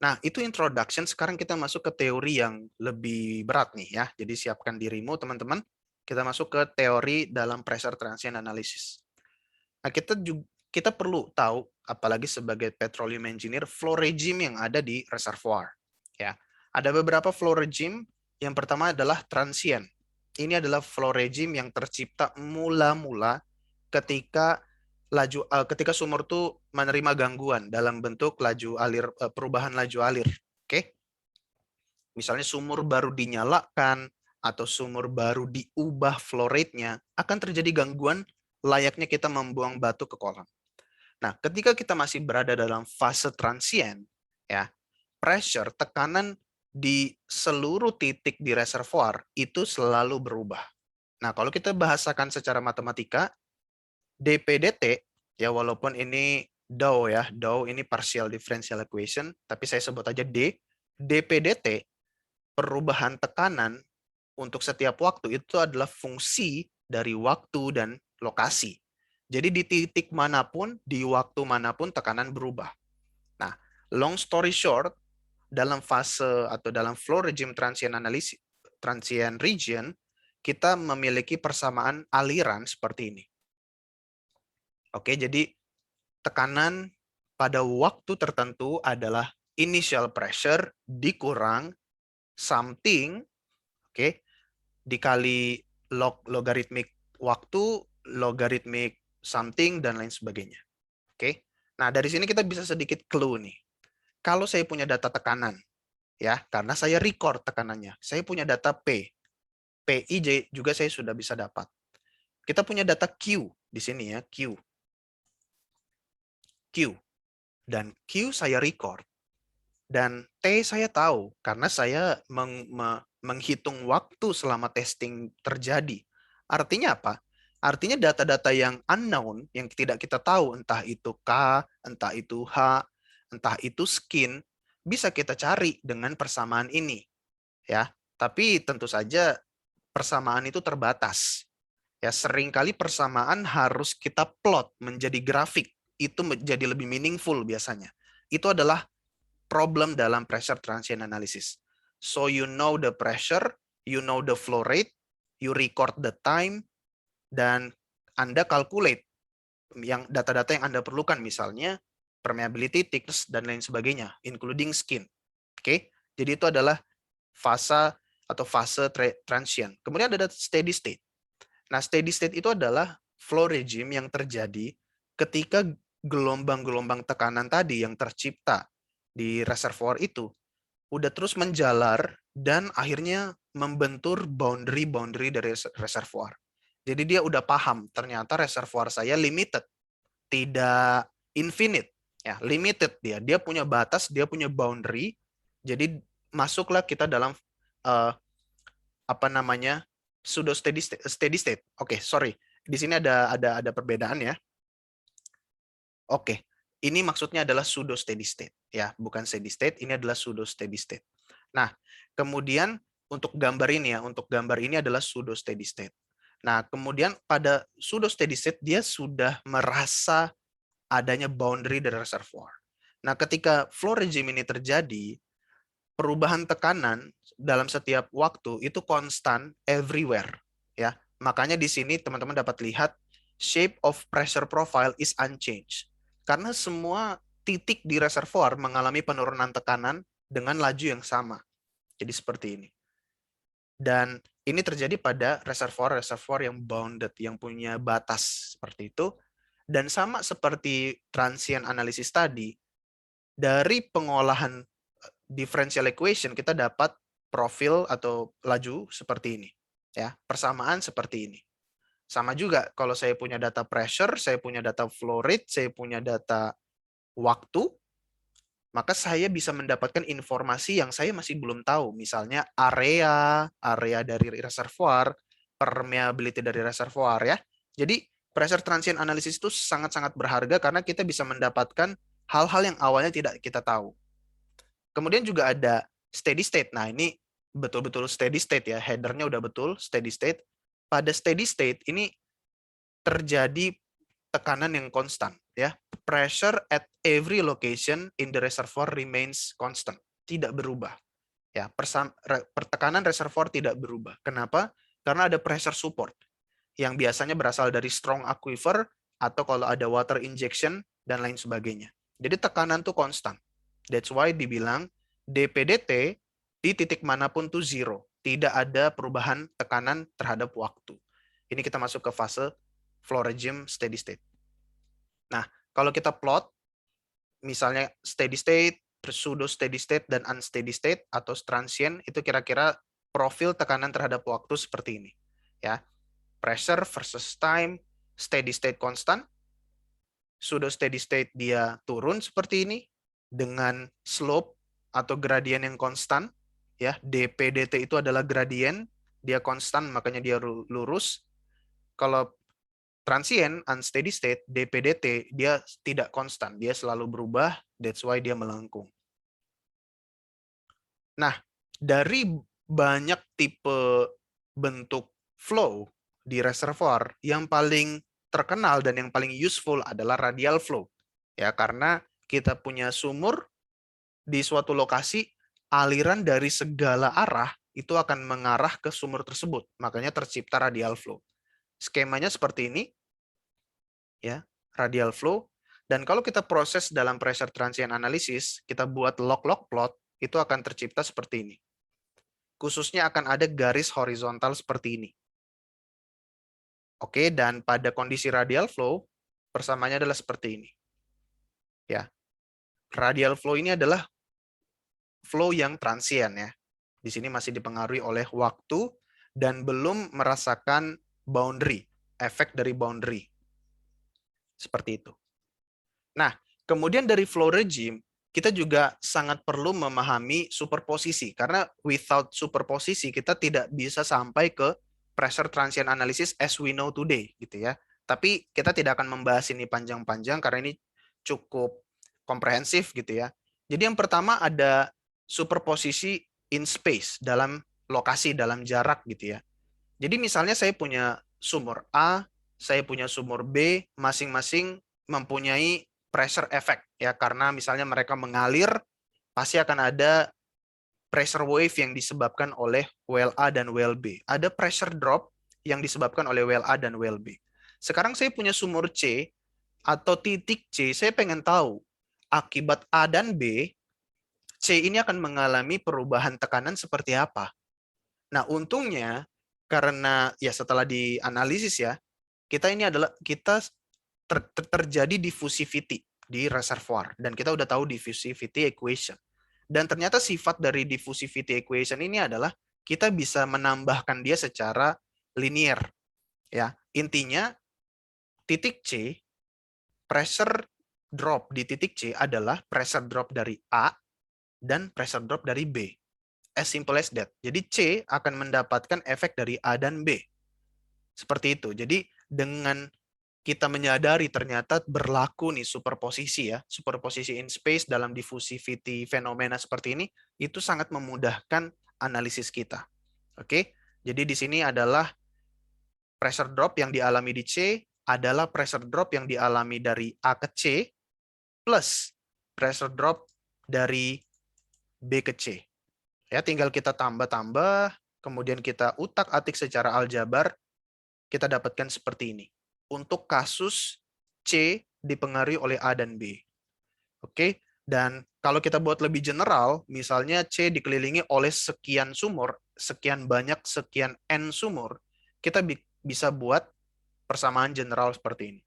Nah, itu introduction. Sekarang kita masuk ke teori yang lebih berat nih ya. Jadi siapkan dirimu teman-teman. Kita masuk ke teori dalam pressure transient analysis. Nah, kita perlu tahu, apalagi sebagai petroleum engineer, flow regime yang ada di reservoir. Ya, ada beberapa flow regime. Yang pertama adalah transient. Ini adalah flow regime yang tercipta mula-mula ketika ketika sumur itu menerima gangguan dalam bentuk perubahan laju alir. Oke, misalnya sumur baru dinyalakan atau sumur baru diubah flow rate-nya, akan terjadi gangguan layaknya kita membuang batu ke kolam. Nah, ketika kita masih berada dalam fase transient, ya, pressure, tekanan di seluruh titik di reservoir itu selalu berubah. Nah, kalau kita bahasakan secara matematika, dPdt, ya walaupun ini dou ya, dou ini partial differential equation, tapi saya sebut aja D, dPdt, perubahan tekanan untuk setiap waktu itu adalah fungsi dari waktu dan lokasi. Jadi di titik manapun, di waktu manapun tekanan berubah. Nah, long story short, dalam fase atau dalam flow regime transient analysis, transient region, kita memiliki persamaan aliran seperti ini. Oke, jadi tekanan pada waktu tertentu adalah initial pressure dikurang something, oke, dikali logaritmik waktu, logaritmik something, dan lain sebagainya. Oke. Nah, dari sini kita bisa sedikit clue nih. Kalau saya punya data tekanan, ya, karena saya record tekanannya. Saya punya data P. PI juga saya sudah bisa dapat. Kita punya data Q di sini ya, Q. Q. Dan Q saya record. Dan T saya tahu karena saya menghitung waktu selama testing terjadi. Artinya apa? Artinya data-data yang unknown, yang tidak kita tahu, entah itu K, entah itu H, entah itu skin, bisa kita cari dengan persamaan ini. Ya, tapi tentu saja persamaan itu terbatas. Ya, seringkali persamaan harus kita plot menjadi grafik. Itu menjadi lebih meaningful biasanya. Itu adalah problem dalam pressure transient analysis. So you know the pressure, you know the flow rate, you record the time, dan Anda calculate yang data-data yang Anda perlukan, misalnya permeability, thickness, dan lain sebagainya, including skin. Oke, jadi itu adalah fase atau fase transient. Kemudian ada steady state. Nah, steady state itu adalah flow regime yang terjadi ketika gelombang-gelombang tekanan tadi yang tercipta di reservoir itu udah terus menjalar dan akhirnya membentur boundary dari reservoir. Jadi dia udah paham ternyata reservoir saya limited, tidak infinite, ya, limited dia. Dia punya batas, dia punya boundary. Jadi masuklah kita dalam apa namanya? Pseudo steady state. Oke, sorry. Di sini ada perbedaan ya. Oke, ini maksudnya adalah pseudo steady state ya, bukan steady state, ini adalah pseudo steady state. Nah, kemudian untuk gambar ini ya, untuk gambar ini adalah pseudo steady state. Nah, kemudian pada pseudo steady state dia sudah merasa adanya boundary dari reservoir. Nah, ketika flow regime ini terjadi, perubahan tekanan dalam setiap waktu itu konstan everywhere ya. Makanya di sini teman-teman dapat lihat shape of pressure profile is unchanged. Karena semua titik di reservoir mengalami penurunan tekanan dengan laju yang sama. Jadi seperti ini. Dan ini terjadi pada reservoir-reservoir yang bounded, yang punya batas seperti itu. Dan sama seperti transient analysis tadi, dari pengolahan differential equation kita dapat profil atau laju seperti ini. Ya, persamaan seperti ini. Sama juga kalau saya punya data pressure, saya punya data flow rate, saya punya data waktu, maka saya bisa mendapatkan informasi yang saya masih belum tahu. Misalnya area dari reservoir, permeability dari reservoir ya. Jadi pressure transient analysis itu sangat-sangat berharga karena kita bisa mendapatkan hal-hal yang awalnya tidak kita tahu. Kemudian juga ada steady state. Nah, ini betul-betul steady state ya. Headernya udah betul, steady state. Pada steady state ini terjadi tekanan yang konstan. ya, pressure at every location in the reservoir remains constant, tidak berubah. Ya, pertekanan reservoir tidak berubah. Kenapa? Karena ada pressure support yang biasanya berasal dari strong aquifer atau kalau ada water injection dan lain sebagainya. Jadi tekanan tuh konstan. That's why dibilang DPDT di titik manapun tuh zero. Tidak ada perubahan tekanan terhadap waktu. Ini kita masuk ke fase flow regime steady state. Nah, kalau kita plot, misalnya steady state, pseudo steady state, dan unsteady state atau transient, itu kira-kira profil tekanan terhadap waktu seperti ini. Ya, pressure versus time, steady state constant, pseudo steady state dia turun seperti ini dengan slope atau gradien yang konstan. Ya, dPdt itu adalah gradien, dia konstan makanya dia lurus. Kalau transient, unsteady state, dPdt, dia tidak konstan. Dia selalu berubah, that's why dia melengkung. Nah, dari banyak tipe bentuk flow di reservoir, yang paling terkenal dan yang paling useful adalah radial flow. Ya, karena kita punya sumur di suatu lokasi, aliran dari segala arah itu akan mengarah ke sumur tersebut. Makanya tercipta radial flow. Skemanya seperti ini, ya, radial flow. Dan kalau kita proses dalam pressure transient analysis, kita buat log-log plot, itu akan tercipta seperti ini. Khususnya akan ada garis horizontal seperti ini. Oke, dan pada kondisi radial flow, persamaannya adalah seperti ini. Ya, radial flow ini adalah flow yang transient ya. Di sini masih dipengaruhi oleh waktu dan belum merasakan boundary, efek dari boundary. Seperti itu. Nah, kemudian dari flow regime, kita juga sangat perlu memahami superposisi, karena without superposisi kita tidak bisa sampai ke pressure transient analysis as we know today, gitu ya. Tapi kita tidak akan membahas ini panjang-panjang karena ini cukup komprehensif gitu ya. Jadi yang pertama ada superposisi in space, dalam lokasi, dalam jarak gitu ya. Jadi misalnya saya punya sumur A, saya punya sumur B, masing-masing mempunyai pressure effect ya, karena misalnya mereka mengalir, pasti akan ada pressure wave yang disebabkan oleh well A dan well B. Ada pressure drop yang disebabkan oleh well A dan well B. Sekarang saya punya sumur C atau titik C, saya pengen tahu akibat A dan B, C ini akan mengalami perubahan tekanan seperti apa. Nah, untungnya karena ya setelah dianalisis ya, kita terjadi diffusivity di reservoir dan kita udah tahu diffusivity equation. Dan ternyata sifat dari diffusivity equation ini adalah kita bisa menambahkan dia secara linear ya. Intinya titik C, pressure drop di titik C adalah pressure drop dari A dan pressure drop dari B. As simple as that. Jadi C akan mendapatkan efek dari A dan B. Seperti itu. Jadi dengan kita menyadari ternyata berlaku nih superposisi ya, superposisi in space dalam diffusivity fenomena seperti ini, itu sangat memudahkan analisis kita. Oke, jadi di sini adalah pressure drop yang dialami di C adalah pressure drop yang dialami dari A ke C plus pressure drop dari B ke C. Ya, tinggal kita tambah-tambah, kemudian kita utak-atik secara aljabar, kita dapatkan seperti ini. Untuk kasus C dipengaruhi oleh A dan B. Oke, dan kalau kita buat lebih general, misalnya C dikelilingi oleh sekian sumur, sekian banyak, sekian N sumur, kita bisa buat persamaan general seperti ini.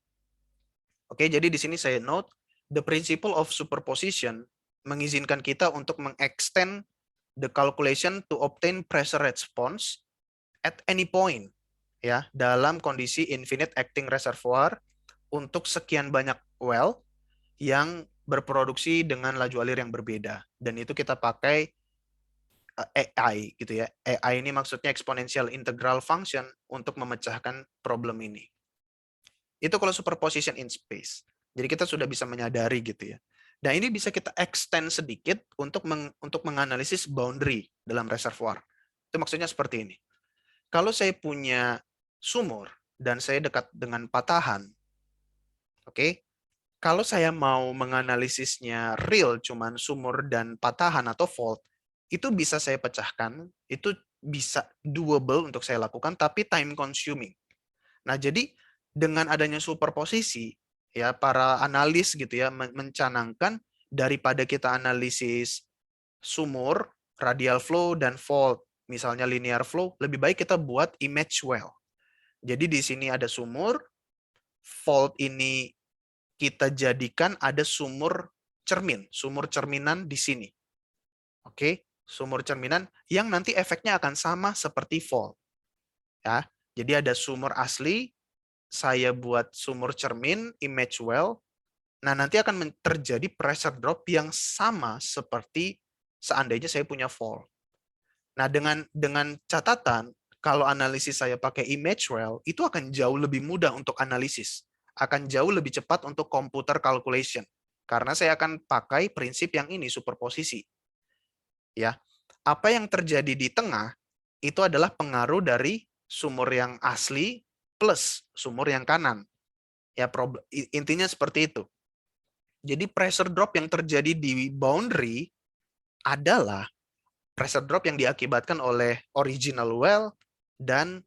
Oke, jadi di sini saya note, the principle of superposition mengizinkan kita untuk mengextend the calculation to obtain pressure response at any point ya dalam kondisi infinite acting reservoir untuk sekian banyak well yang berproduksi dengan laju alir yang berbeda, dan itu kita pakai AI gitu ya. AI ini maksudnya exponential integral function untuk memecahkan problem ini. Itu kalau superposition in space. Jadi kita sudah bisa menyadari gitu ya. Nah, ini bisa kita extend sedikit untuk menganalisis boundary dalam reservoir. Itu maksudnya seperti ini. Kalau saya punya sumur dan saya dekat dengan patahan, oke, Kalau saya mau menganalisisnya real, cuman sumur dan patahan atau fault, itu bisa saya pecahkan, itu bisa doable untuk saya lakukan, tapi time consuming. Nah, jadi dengan adanya superposisi, ya para analis gitu ya mencanangkan daripada kita analisis sumur, radial flow, dan fault, misalnya linear flow, lebih baik kita buat image well. Jadi di sini ada sumur, fault ini kita jadikan ada sumur cermin, sumur cerminan di sini. Oke, sumur cerminan yang nanti efeknya akan sama seperti fault. Ya, jadi ada sumur asli, saya buat sumur cermin, image well. Nah, nanti akan terjadi pressure drop yang sama seperti seandainya saya punya fault. Nah, dengan catatan, kalau analisis saya pakai image well, itu akan jauh lebih mudah untuk analisis. Akan jauh lebih cepat untuk computer calculation. Karena saya akan pakai prinsip yang ini, superposisi. Ya, apa yang terjadi di tengah, itu adalah pengaruh dari sumur yang asli plus sumur yang kanan. Ya, intinya seperti itu. Jadi pressure drop yang terjadi di boundary adalah pressure drop yang diakibatkan oleh original well dan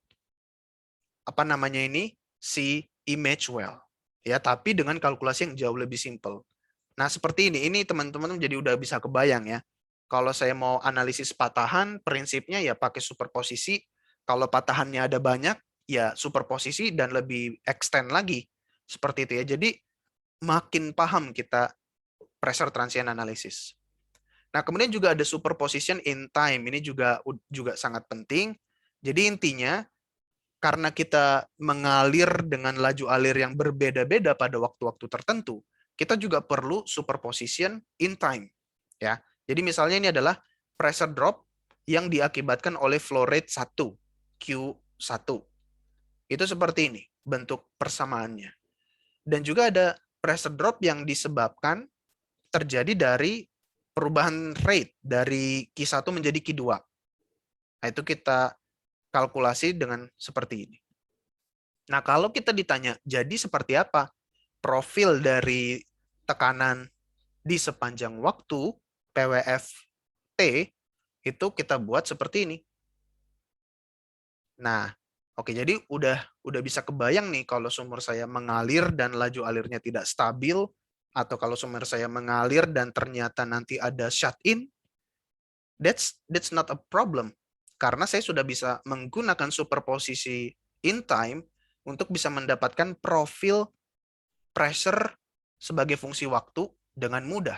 apa namanya ini si image well. Ya, tapi dengan kalkulasi yang jauh lebih simple. Nah, seperti ini teman-teman jadi udah bisa kebayang ya. Kalau saya mau analisis patahan, prinsipnya ya pakai superposisi. Kalau patahannya ada banyak, ya superposisi dan lebih extend lagi. Seperti itu ya. Jadi makin paham kita pressure transient analysis. Nah, kemudian juga ada superposition in time. Ini juga sangat penting. Jadi intinya karena kita mengalir dengan laju alir yang berbeda-beda pada waktu-waktu tertentu, kita juga perlu superposition in time. Ya. Jadi misalnya ini adalah pressure drop yang diakibatkan oleh flow rate 1, Q1. Itu seperti ini bentuk persamaannya. Dan juga ada pressure drop yang disebabkan terjadi dari perubahan rate dari Q1 menjadi Q2. Nah, itu kita kalkulasi dengan seperti ini. Nah, kalau kita ditanya, jadi seperti apa profil dari tekanan di sepanjang waktu PWF T, itu kita buat seperti ini. Nah, oke, jadi udah bisa kebayang nih kalau sumur saya mengalir dan laju alirnya tidak stabil, atau kalau sumur saya mengalir dan ternyata nanti ada shut in, that's not a problem. Karena saya sudah bisa menggunakan superposisi in time untuk bisa mendapatkan profil pressure sebagai fungsi waktu dengan mudah.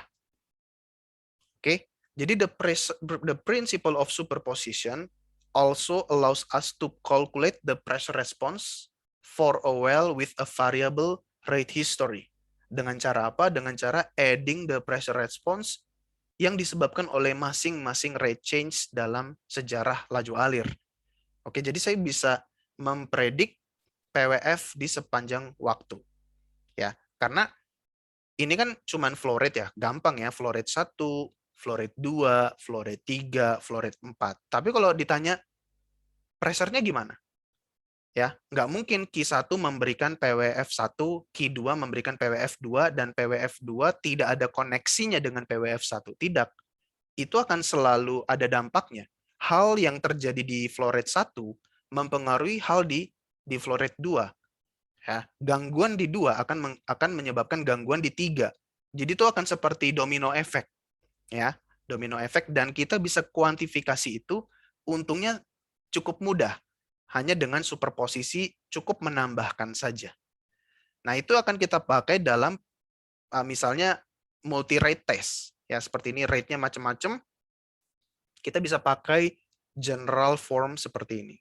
Oke, jadi the principle of superposition also allows us to calculate the pressure response for a well with a variable rate history. Dengan cara apa? Dengan cara adding the pressure response yang disebabkan oleh masing-masing rate change dalam sejarah laju alir. Oke, jadi saya bisa mempredik PWF di sepanjang waktu. Ya, karena ini kan cuman flow rate ya, gampang ya, flow rate 1, flow rate 2, flow rate 3, flow rate 4. Tapi kalau ditanya pressure-nya gimana? Ya, nggak mungkin Q1 memberikan PWF1, Q2 memberikan PWF2, dan PWF2 tidak ada koneksinya dengan PWF1. Tidak. Itu akan selalu ada dampaknya. Hal yang terjadi di flow rate 1 mempengaruhi hal di flow rate 2. Ya, gangguan di 2 akan menyebabkan gangguan di 3. Jadi itu akan seperti domino effect. Ya, domino effect, dan kita bisa kuantifikasi itu untungnya cukup mudah. Hanya dengan superposisi cukup menambahkan saja. Nah, itu akan kita pakai dalam misalnya multi-rate test. Ya, seperti ini rate-nya macam-macam. Kita bisa pakai general form seperti ini.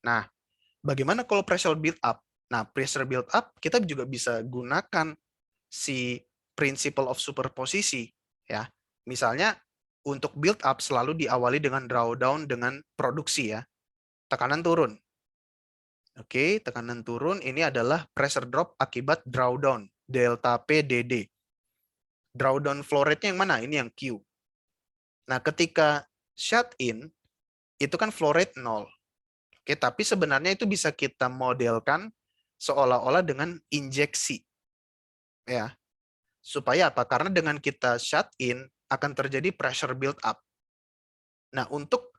Nah, bagaimana kalau pressure build up? Nah, pressure build up kita juga bisa gunakan si principle of superposisi. Ya, misalnya untuk build up selalu diawali dengan drawdown dengan produksi ya. Tekanan turun. Oke, tekanan turun ini adalah pressure drop akibat drawdown, delta P DD. Drawdown flow rate-nya yang mana? Ini yang Q. Nah, ketika shut in, itu kan flow rate 0. Oke, tapi sebenarnya itu bisa kita modelkan seolah-olah dengan injeksi. ya. Supaya apa? Karena dengan kita shut in akan terjadi pressure build up. Nah, untuk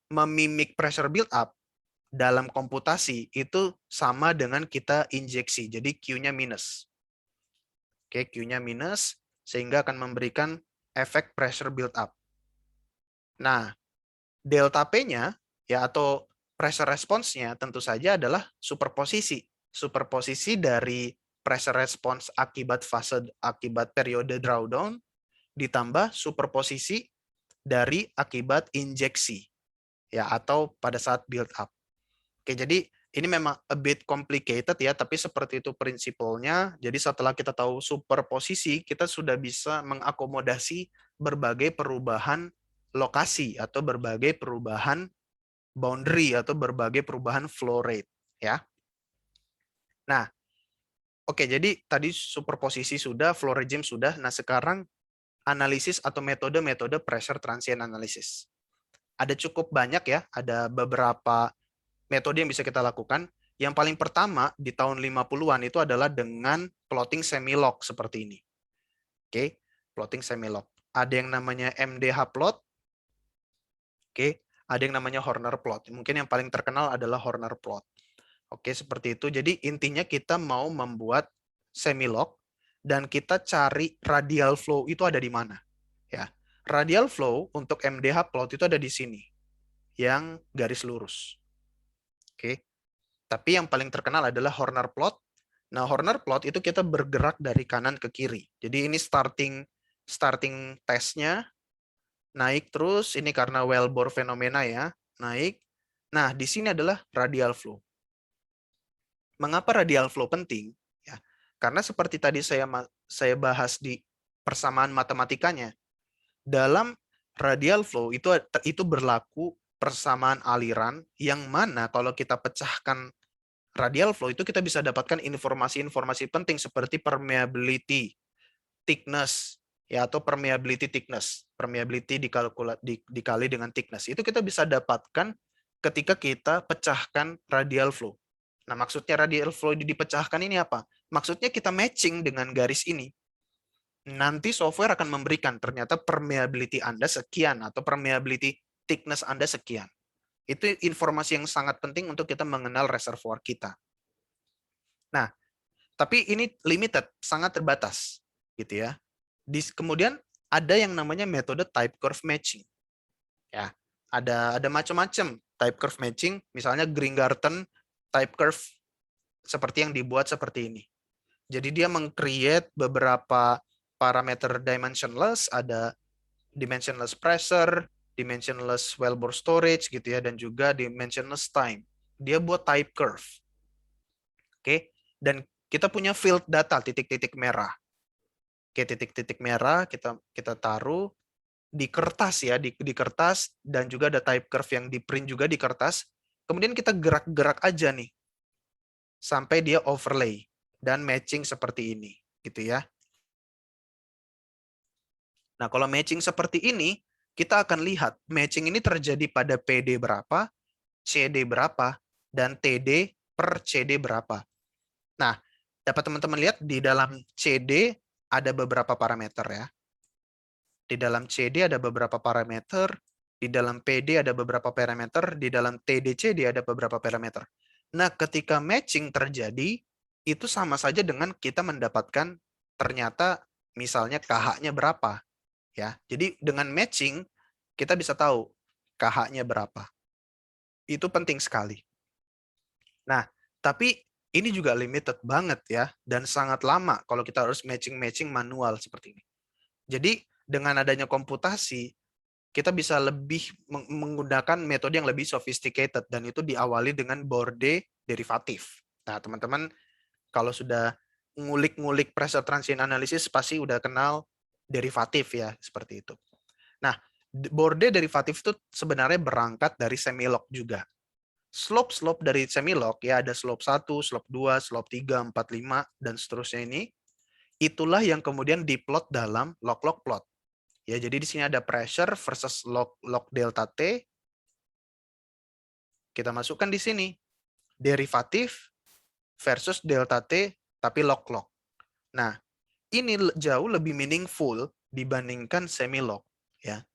memimik pressure build up dalam komputasi itu sama dengan kita injeksi. Jadi Q-nya minus. Oke, Q-nya minus sehingga akan memberikan efek pressure build up. Nah, delta P-nya ya atau pressure response-nya tentu saja adalah superposisi. Superposisi dari pressure response akibat periode drawdown ditambah superposisi dari akibat injeksi ya atau pada saat build up. Oke, jadi ini memang a bit complicated ya, tapi seperti itu prinsipalnya. Jadi setelah kita tahu superposisi, kita sudah bisa mengakomodasi berbagai perubahan lokasi atau berbagai perubahan boundary atau berbagai perubahan flow rate ya. Nah, oke, jadi tadi superposisi sudah, flow regime sudah. Nah, sekarang analisis atau metode-metode pressure transient analysis. Ada cukup banyak ya, ada beberapa metode yang bisa kita lakukan. Yang paling pertama di tahun 50-an itu adalah dengan plotting semi-log seperti ini. Oke, plotting semi-log. Ada yang namanya MDH plot. Oke, ada yang namanya Horner plot. Mungkin yang paling terkenal adalah Horner plot. Oke, seperti itu. Jadi intinya kita mau membuat semi-log dan kita cari radial flow itu ada di mana. Ya. Radial flow untuk MDH plot itu ada di sini. Yang garis lurus. Oke. Tapi yang paling terkenal adalah Horner plot. Nah, Horner plot itu kita bergerak dari kanan ke kiri. Jadi ini starting testnya naik terus. Ini karena Wellbore fenomena ya, naik. Nah, di sini adalah radial flow. Mengapa radial flow penting? Ya, karena seperti tadi saya bahas di persamaan matematikanya, dalam radial flow itu berlaku persamaan aliran yang mana kalau kita pecahkan radial flow itu kita bisa dapatkan informasi-informasi penting seperti permeability, thickness, ya atau permeability thickness, permeability dikali dengan thickness. Itu kita bisa dapatkan ketika kita pecahkan radial flow. Nah, maksudnya radial flow dipecahkan ini apa? Maksudnya kita matching dengan garis ini. Nanti software akan memberikan ternyata permeability Anda sekian atau permeability thickness Anda sekian. Itu informasi yang sangat penting untuk kita mengenal reservoir kita. Nah, tapi ini limited, sangat terbatas, gitu ya. Kemudian ada yang namanya metode type curve matching. Ya, ada macam-macam type curve matching, misalnya Greengarten type curve seperti yang dibuat seperti ini. Jadi dia meng-create beberapa parameter dimensionless, ada dimensionless pressure, dimensionless wellbore storage gitu ya, dan juga dimensionless time. Dia buat type curve. Oke, dan kita punya field data titik-titik merah. Oke, titik-titik merah kita taruh di kertas ya, di kertas, dan juga ada type curve yang di print juga di kertas. Kemudian kita gerak-gerak aja nih sampai dia overlay dan matching seperti ini, gitu ya. Nah, kalau matching seperti ini, kita akan lihat matching ini terjadi pada PD berapa, CD berapa, dan TD per CD berapa. Nah, dapat teman-teman lihat di dalam CD ada beberapa parameter ya. Di dalam CD ada beberapa parameter, di dalam PD ada beberapa parameter, di dalam TDCD ada beberapa parameter. Nah, ketika matching terjadi, itu sama saja dengan kita mendapatkan ternyata misalnya KH-nya berapa. Ya, jadi dengan matching kita bisa tahu KH-nya berapa. Itu penting sekali. Nah, tapi ini juga limited banget ya, dan sangat lama kalau kita harus matching-matching manual seperti ini. Jadi dengan adanya komputasi, kita bisa lebih menggunakan metode yang lebih sophisticated, dan itu diawali dengan Borde derivatif. Nah, teman-teman kalau sudah ngulik-ngulik pressure transient analysis pasti udah kenal derivatif ya, seperti itu. Nah, Borde derivatif itu sebenarnya berangkat dari semilog juga. Slope-slope dari semilog ya ada slope 1, slope 2, slope 3, 4, 5 dan seterusnya ini. Itulah yang kemudian diplot dalam log-log plot. Ya, jadi di sini ada pressure versus log delta T. Kita masukkan di sini derivatif versus delta T tapi log-log. Nah, ini jauh lebih meaningful dibandingkan semi-log. Ya.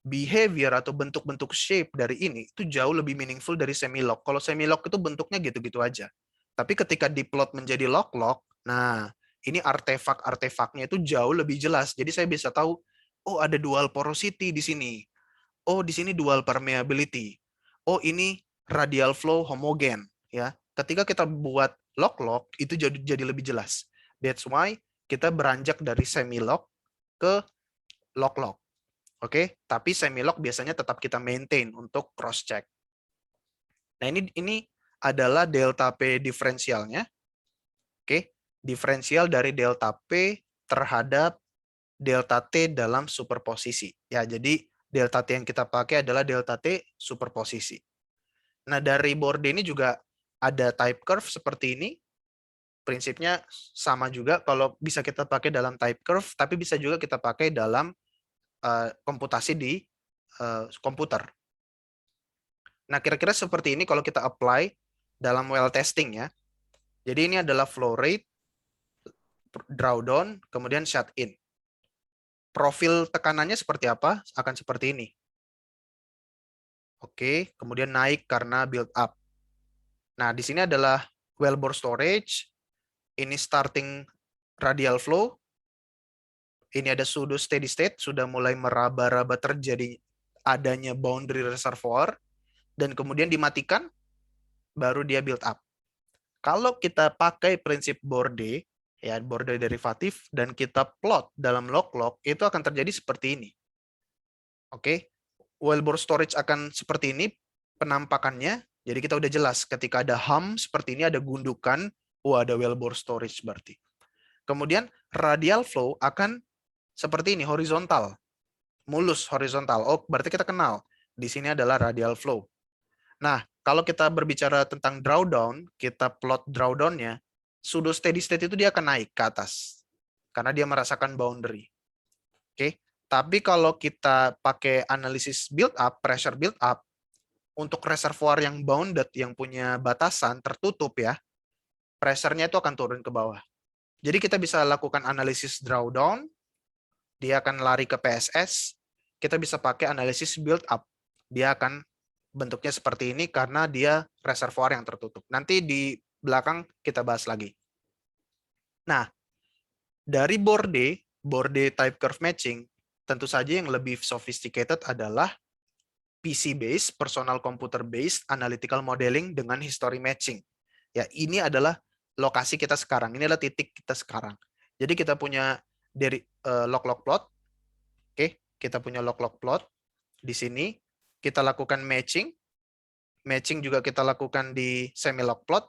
Behavior atau bentuk-bentuk shape dari ini itu jauh lebih meaningful dari semi-log. Kalau semi-log itu bentuknya gitu-gitu aja. Tapi ketika diplot menjadi log-log, nah ini artefak-artefaknya itu jauh lebih jelas. Jadi saya bisa tahu, oh ada dual porosity di sini. Oh di sini dual permeability. Oh ini radial flow homogen. Ya, ketika kita buat log-log itu jadi lebih jelas. That's why kita beranjak dari semi-log ke log-log. Oke, tapi semi-log biasanya tetap kita maintain untuk cross check. Nah, ini adalah delta P diferensialnya. Oke, diferensial dari delta P terhadap delta T dalam superposisi. Ya, jadi delta T yang kita pakai adalah delta T superposisi. Nah, dari Borde ini juga ada type curve seperti ini. Prinsipnya sama juga, kalau bisa kita pakai dalam type curve, tapi bisa juga kita pakai dalam komputasi di komputer. Nah, kira-kira seperti ini kalau kita apply dalam well testing ya. Jadi ini adalah flow rate, drawdown, kemudian shut in. Profil tekanannya seperti apa? Akan seperti ini. Oke, kemudian naik karena build up. Nah, di sini adalah wellbore storage. Ini starting radial flow. Ini ada pseudo steady state, sudah mulai meraba-raba terjadi adanya boundary reservoir. Dan kemudian dimatikan, baru dia build up. Kalau kita pakai prinsip Borde, ya Borde derivatif, dan kita plot dalam log-log, itu akan terjadi seperti ini. Oke, wellbore storage akan seperti ini penampakannya. Jadi kita udah jelas ketika ada hum seperti ini, ada gundukan, ada wellbore storage berarti. Kemudian radial flow akan seperti ini, horizontal, mulus horizontal. Oh, berarti kita kenal di sini adalah radial flow. Nah, kalau kita berbicara tentang drawdown, kita plot drawdown-nya, pseudo steady state itu dia akan naik ke atas karena dia merasakan boundary. Oke, tapi kalau kita pakai analisis build up, pressure build up, untuk reservoir yang bounded, yang punya batasan tertutup ya, pressure-nya itu akan turun ke bawah. Jadi kita bisa lakukan analisis drawdown, dia akan lari ke PSS, kita bisa pakai analisis build up, dia akan bentuknya seperti ini karena dia reservoir yang tertutup. Nanti di belakang kita bahas lagi. Nah, dari Borde type curve matching, tentu saja yang lebih sophisticated adalah PC-based, personal computer-based analytical modeling dengan history matching. Ya, ini adalah lokasi kita sekarang. Ini adalah titik kita sekarang. Jadi kita punya dari log-log plot. Oke, kita punya log-log plot. Di sini kita lakukan matching. Matching juga kita lakukan di semi-log plot.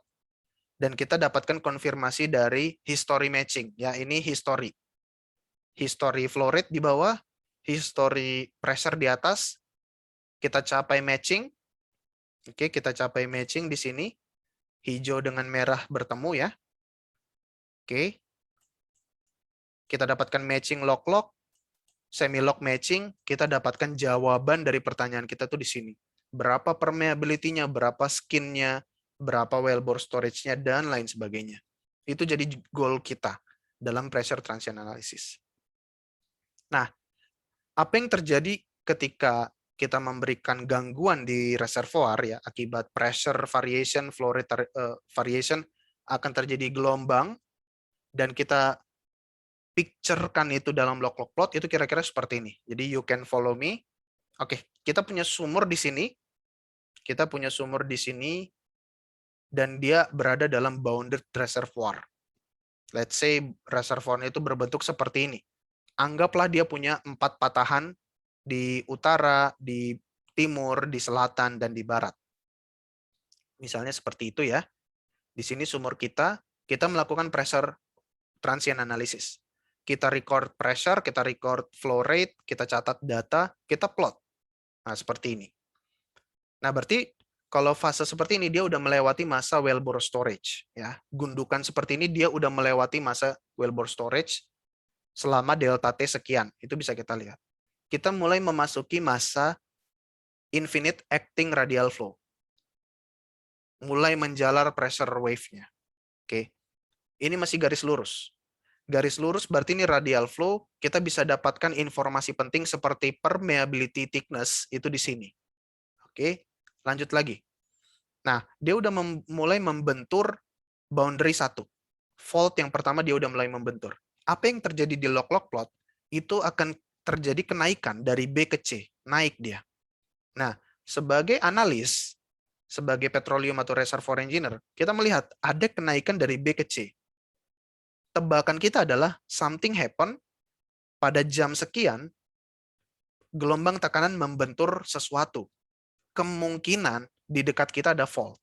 Dan kita dapatkan konfirmasi dari history matching. Ya, ini history. History flow rate di bawah, history pressure di atas. Kita capai matching. Oke, kita capai matching di sini. Hijau dengan merah bertemu ya. Oke. Kita dapatkan matching log-log, semi-log matching, kita dapatkan jawaban dari pertanyaan kita tuh di sini. Berapa permeability-nya, berapa skin-nya, berapa wellbore storage-nya, dan lain sebagainya. Itu jadi goal kita dalam pressure transient analysis. Nah, apa yang terjadi ketika kita memberikan gangguan di reservoir ya akibat pressure variation, flow rate variation, akan terjadi gelombang, dan kita picturekan itu dalam log-log plot itu kira-kira seperti ini. Jadi you can follow me. Oke, kita punya sumur di sini. Kita punya sumur di sini dan dia berada dalam bounded reservoir. Let's say reservoirnya itu berbentuk seperti ini. Anggaplah dia punya 4 patahan di utara, di timur, di selatan, dan di barat. Misalnya seperti itu ya. Di sini sumur kita melakukan pressure transient analysis. Kita record pressure, kita record flow rate, kita catat data, kita plot. Nah, seperti ini. Nah, berarti kalau fase seperti ini dia udah melewati masa wellbore storage ya. Gundukan seperti ini dia udah melewati masa wellbore storage selama delta T sekian. Itu bisa kita lihat. Kita mulai memasuki masa infinite acting radial flow. Mulai menjalar pressure wave-nya. Oke. Ini masih garis lurus. Garis lurus berarti ini radial flow, kita bisa dapatkan informasi penting seperti permeability thickness itu di sini. Oke, lanjut lagi. Nah, dia udah mulai membentur boundary 1. Fault yang pertama dia udah mulai membentur. Apa yang terjadi di log-log plot, itu akan terjadi kenaikan dari B ke C. Naik dia. Nah, sebagai analis, sebagai petroleum atau reservoir engineer, kita melihat ada kenaikan dari B ke C. Tebakan kita adalah something happen pada jam sekian, gelombang tekanan membentur sesuatu. Kemungkinan di dekat kita ada fault.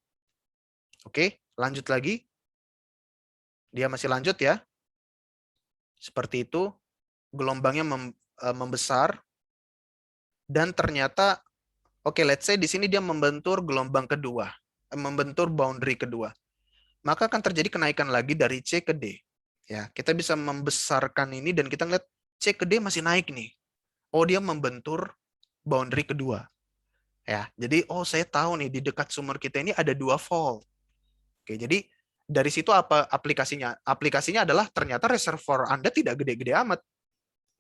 Oke, lanjut lagi. Dia masih lanjut ya. Seperti itu, gelombangnya membesar, dan ternyata, oke, let's say di sini dia membentur gelombang kedua, membentur boundary kedua. Maka akan terjadi kenaikan lagi dari C ke D. Ya, kita bisa membesarkan ini dan kita ngeliat C ke D masih naik nih. Oh, dia membentur boundary kedua. Ya, jadi saya tahu nih di dekat sumur kita ini ada 2 fault. Oke, jadi dari situ apa aplikasinya? Aplikasinya adalah ternyata reservoir Anda tidak gede-gede amat.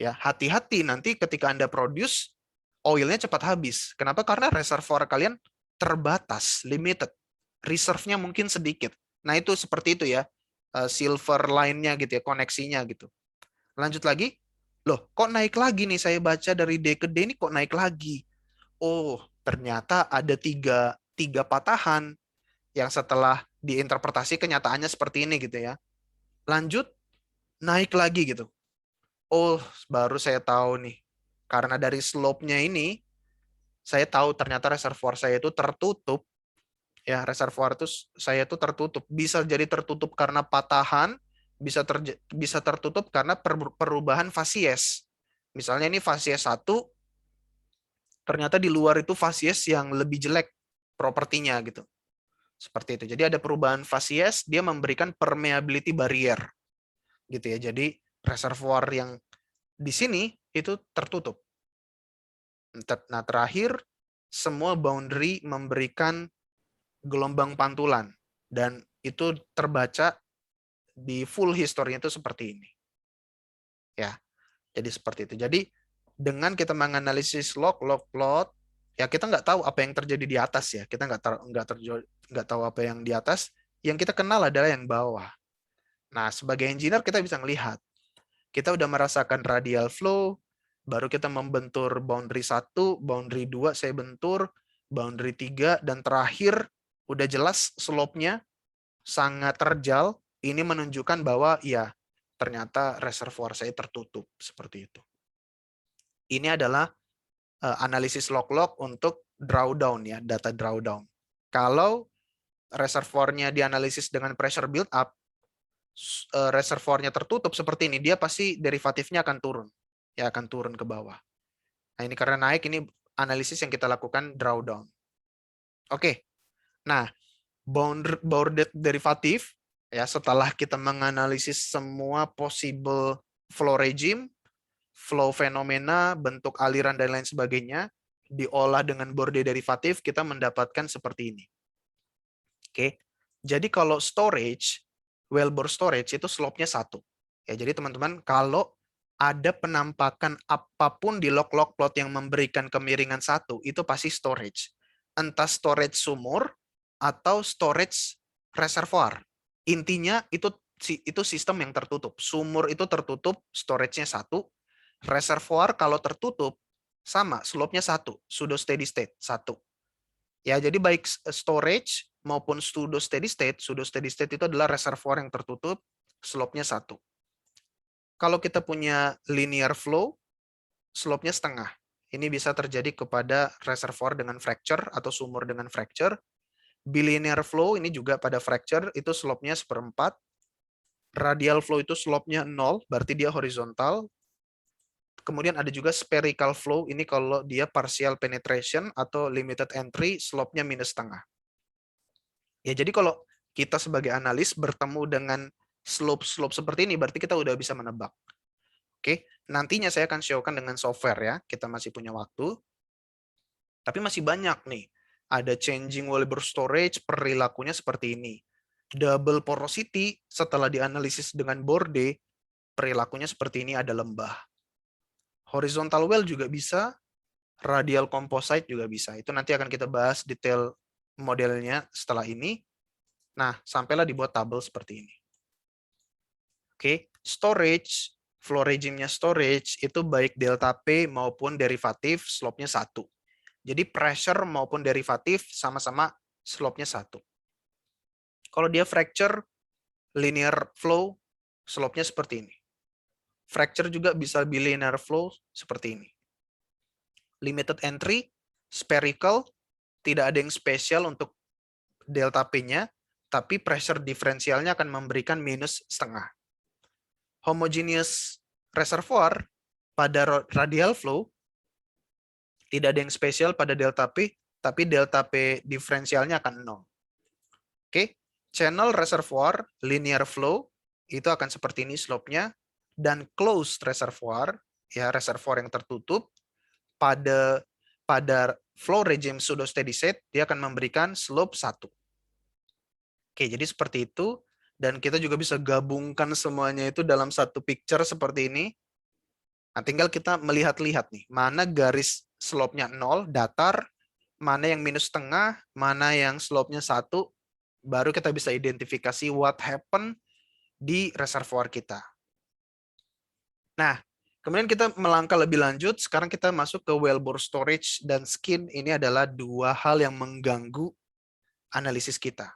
Ya, hati-hati nanti ketika Anda produce, oilnya cepat habis. Kenapa? Karena reservoir kalian terbatas, limited. Reserve-nya mungkin sedikit. Nah, itu seperti itu ya. Silver line-nya gitu ya, koneksinya gitu. Lanjut lagi. Loh, kok naik lagi nih? Saya baca dari D ke D ini kok naik lagi. Oh, ternyata ada tiga patahan yang setelah diinterpretasi kenyataannya seperti ini gitu ya. Lanjut, naik lagi gitu. Oh, baru saya tahu nih. Karena dari slope-nya ini, saya tahu ternyata reservoir saya itu tertutup. Ya, reservoir itu saya itu tertutup. Bisa jadi tertutup karena patahan, bisa tertutup karena perubahan fasies. Misalnya ini fasies 1, ternyata di luar itu fasies yang lebih jelek propertinya gitu. Seperti itu. Jadi ada perubahan fasies, dia memberikan permeability barrier. Gitu ya. Jadi reservoir yang di sini itu tertutup. Nah, terakhir semua boundary memberikan gelombang pantulan dan itu terbaca di full historinya itu seperti ini. Ya. Jadi seperti itu. Jadi dengan kita menganalisis log plot, ya kita nggak tahu apa yang terjadi di atas ya. Kita nggak tahu apa yang di atas. Yang kita kenal adalah yang bawah. Nah, sebagai engineer kita bisa melihat. Kita udah merasakan radial flow, baru kita membentur boundary 1, boundary 2 saya bentur, boundary 3, dan terakhir udah jelas slope-nya sangat terjal. Ini menunjukkan bahwa ya ternyata reservoir saya tertutup seperti itu. Ini adalah analisis log-log untuk drawdown ya, data drawdown. Kalau reservoirnya dianalisis dengan pressure build up, reservoirnya tertutup seperti ini, dia pasti derivatifnya akan turun. Ya akan turun ke bawah. Nah, ini karena naik, ini analisis yang kita lakukan drawdown. Oke. Nah, bounded derivatif ya, setelah kita menganalisis semua possible flow regime, flow fenomena, bentuk aliran dan lain sebagainya, diolah dengan Bordet derivatif, kita mendapatkan seperti ini. Oke. Jadi kalau storage, well bore storage itu slope-nya 1. Ya, jadi teman-teman, kalau ada penampakan apapun di log-log plot yang memberikan kemiringan 1, itu pasti storage. Entah storage sumur atau storage reservoir. Intinya itu sistem yang tertutup. Sumur itu tertutup, storage-nya 1. Reservoir kalau tertutup, sama, slope-nya 1. Pseudo steady state, 1. Ya, jadi baik storage maupun pseudo steady state itu adalah reservoir yang tertutup, slope-nya 1. Kalau kita punya linear flow, slope-nya setengah. Ini bisa terjadi kepada reservoir dengan fracture atau sumur dengan fracture. Bilinear flow ini juga pada fracture, itu slope-nya 1/4. Radial flow itu slope-nya 0, berarti dia horizontal. Kemudian ada juga spherical flow, ini kalau dia partial penetration atau limited entry, slope-nya -1/2. Ya, jadi kalau kita sebagai analis bertemu dengan slope-slope seperti ini, berarti kita udah bisa menebak. Oke, nantinya saya akan show-kan dengan software ya, kita masih punya waktu. Tapi masih banyak nih. Ada changing Weber storage, perilakunya seperti ini. Double porosity, setelah dianalisis dengan Bordet, perilakunya seperti ini, ada lembah. Horizontal well juga bisa, radial composite juga bisa. Itu nanti akan kita bahas detail modelnya setelah ini. Nah, sampailah dibuat tabel seperti ini. Oke, storage, flow regime-nya storage itu baik delta P maupun derivatif slope-nya 1. Jadi pressure maupun derivatif sama-sama slope-nya 1. Kalau dia fracture, linear flow, slope-nya seperti ini. Fracture juga bisa bilinear flow seperti ini. Limited entry, spherical, tidak ada yang spesial untuk delta P-nya, tapi pressure diferensialnya akan memberikan minus setengah. Homogeneous reservoir pada radial flow, tidak ada yang spesial pada delta P, tapi delta P diferensialnya akan 0. Oke, channel reservoir, linear flow, itu akan seperti ini slope-nya, dan closed reservoir, ya reservoir yang tertutup, pada flow regime pseudo steady state, dia akan memberikan slope 1. Oke, jadi seperti itu. Dan kita juga bisa gabungkan semuanya itu dalam satu picture seperti ini. Nah, tinggal kita melihat-lihat nih, mana garis slope-nya 0, datar, mana yang minus setengah, mana yang slope-nya 1, baru kita bisa identifikasi what happened di reservoir kita. Nah, kemudian kita melangkah lebih lanjut, sekarang kita masuk ke wellbore storage dan skin. Ini adalah dua hal yang mengganggu analisis kita.